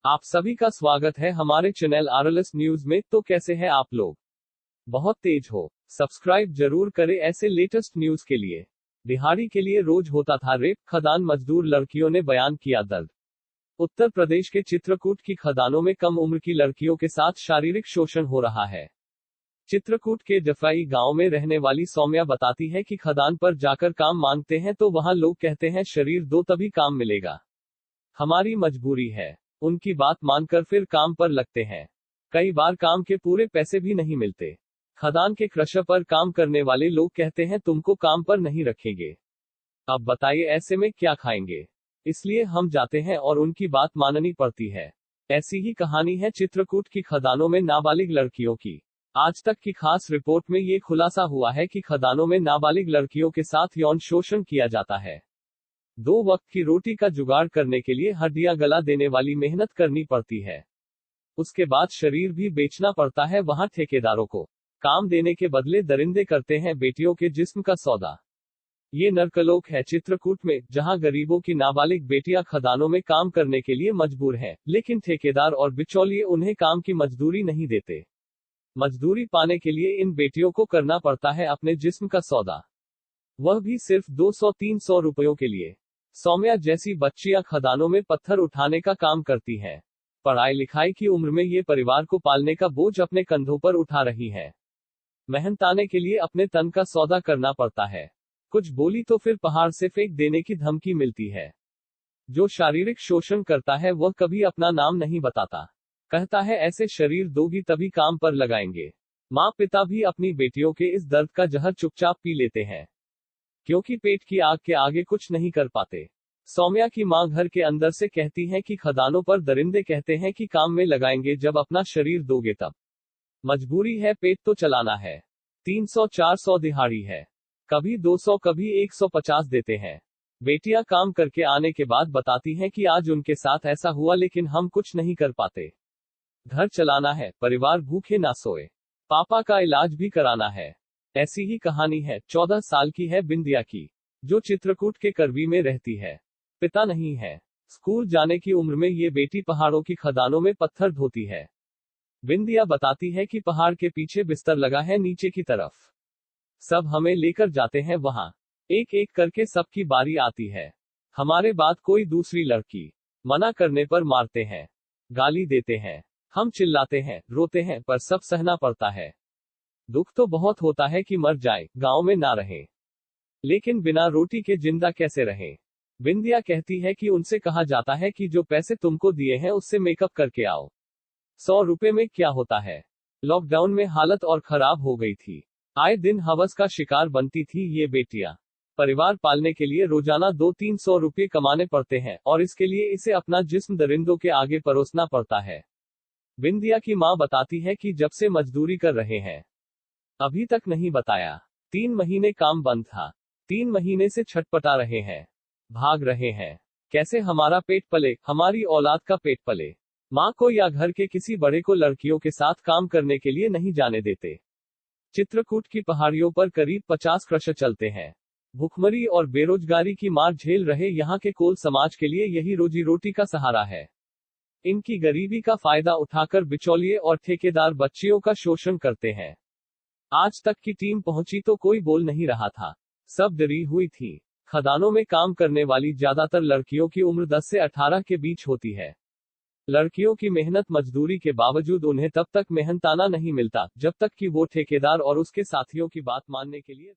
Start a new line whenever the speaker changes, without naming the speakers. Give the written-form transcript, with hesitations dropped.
आप सभी का स्वागत है हमारे चैनल आरएलएस न्यूज में। तो कैसे हैं आप लोग? बहुत तेज हो? सब्सक्राइब जरूर करें ऐसे लेटेस्ट न्यूज के लिए। दिहाड़ी के लिए रोज होता था रेप, खदान मजदूर लड़कियों ने बयान किया दर्द। उत्तर प्रदेश के चित्रकूट की खदानों में कम उम्र की लड़कियों के साथ शारीरिक शोषण हो रहा है। चित्रकूट के जफाई गांव में रहने वाली सौम्या बताती है कि खदान पर जाकर काम मांगते हैं तो वहां लोग कहते हैं शरीर दो तभी काम मिलेगा, हमारी मजबूरी है। उनकी बात मानकर फिर काम पर लगते हैं। कई बार काम के पूरे पैसे भी नहीं मिलते। खदान के क्रशर पर काम करने वाले लोग कहते हैं तुमको काम पर नहीं रखेंगे, अब बताइए ऐसे में क्या खाएंगे। इसलिए हम जाते हैं और उनकी बात माननी पड़ती है। ऐसी ही कहानी है चित्रकूट की खदानों में नाबालिग लड़कियों की। आज तक की खास रिपोर्ट में ये खुलासा हुआ है कि खदानों में नाबालिग लड़कियों के साथ यौन शोषण किया जाता है। 2 वक्त की रोटी का जुगाड़ करने के लिए हड्डियां गला देने वाली मेहनत करनी पड़ती है। उसके बाद शरीर भी बेचना पड़ता है। वहां ठेकेदारों को काम देने के बदले दरिंदे करते हैं बेटियों के जिस्म का सौदा। ये नरकलोक है चित्रकूट में, जहां गरीबों की नाबालिग बेटियां खदानों में काम करने के लिए मजबूर हैं, लेकिन ठेकेदार और बिचौलिए उन्हें काम की मजदूरी नहीं देते। मजदूरी पाने के लिए इन बेटियों को करना पड़ता है अपने जिस्म का सौदा, वह भी सिर्फ 200-300 रुपयों के लिए। सौम्या जैसी बच्चियां खदानों में पत्थर उठाने का काम करती हैं। पढ़ाई लिखाई की उम्र में ये परिवार को पालने का बोझ अपने कंधों पर उठा रही हैं। मेहनताने के लिए अपने तन का सौदा करना पड़ता है। कुछ बोली तो फिर पहाड़ से फेंक देने की धमकी मिलती है। जो शारीरिक शोषण करता है वह कभी अपना नाम नहीं बताता। कहता है ऐसे शरीर दोगी तभी काम पर लगाएंगे। माँ पिता भी अपनी बेटियों के इस दर्द का जहर चुपचाप पी लेते हैं, क्योंकि पेट की आग के आगे कुछ नहीं कर पाते। सौम्या की मां घर के अंदर से कहती हैं कि खदानों पर दरिंदे कहते हैं कि काम में लगाएंगे जब अपना शरीर दोगे तब। मजबूरी है, पेट तो चलाना है। 300-400 दिहाड़ी है, कभी 200 कभी 150 देते हैं। बेटियां काम करके आने के बाद बताती हैं कि आज उनके साथ ऐसा हुआ लेकिन हम कुछ नहीं कर पाते। घर चलाना है, परिवार भूखे ना सोए, पापा का इलाज भी कराना है। ऐसी ही कहानी है 14 साल की है बिंदिया की, जो चित्रकूट के करवी में रहती है। पिता नहीं है। स्कूल जाने की उम्र में ये बेटी पहाड़ों की खदानों में पत्थर ढोती है। बिंदिया बताती है कि पहाड़ के पीछे बिस्तर लगा है नीचे की तरफ। सब हमें लेकर जाते हैं वहां। एक एक करके सबकी बारी आती है। हमारे बाद कोई दूसरी लड़की मना करने पर मारते हैं, गाली देते हैं। हम चिल्लाते हैं, रोते हैं, पर सब सहना पड़ता है। दुख तो बहुत होता है कि मर जाए, गांव में ना रहे, लेकिन बिना रोटी के जिंदा कैसे रहें। बिंदिया कहती है कि उनसे कहा जाता है कि जो पैसे तुमको दिए हैं उससे मेकअप करके आओ। 100 रुपए में क्या होता है। लॉकडाउन में हालत और खराब हो गई थी। आए दिन हवस का शिकार बनती थी ये बेटियां। परिवार पालने के लिए रोजाना 200-300 रुपये कमाने पड़ते हैं और इसके लिए इसे अपना जिस्म दरिंदों के आगे परोसना पड़ता है। बिंदिया की मां बताती है कि जब से मजदूरी कर रहे हैं अभी तक नहीं बताया। 3 महीने काम बंद था। 3 महीने से छटपटा रहे हैं, भाग रहे हैं। कैसे हमारा पेट पले, हमारी औलाद का पेट पले। माँ को या घर के किसी बड़े को लड़कियों के साथ काम करने के लिए नहीं जाने देते। चित्रकूट की पहाड़ियों पर करीब 50 क्रशर चलते हैं। भूखमरी और बेरोजगारी की मार झेल रहे यहाँ के कोल समाज के लिए यही रोजी रोटी का सहारा है। इनकी गरीबी का फायदा उठाकर बिचौलिए और ठेकेदार बच्चियों का शोषण करते हैं। आज तक की टीम पहुंची तो कोई बोल नहीं रहा था, सब डरी हुई थी। खदानों में काम करने वाली ज्यादातर लड़कियों की उम्र 10 से 18 के बीच होती है। लड़कियों की मेहनत मजदूरी के बावजूद उन्हें तब तक मेहनताना नहीं मिलता जब तक कि वो ठेकेदार और उसके साथियों की बात मानने के लिए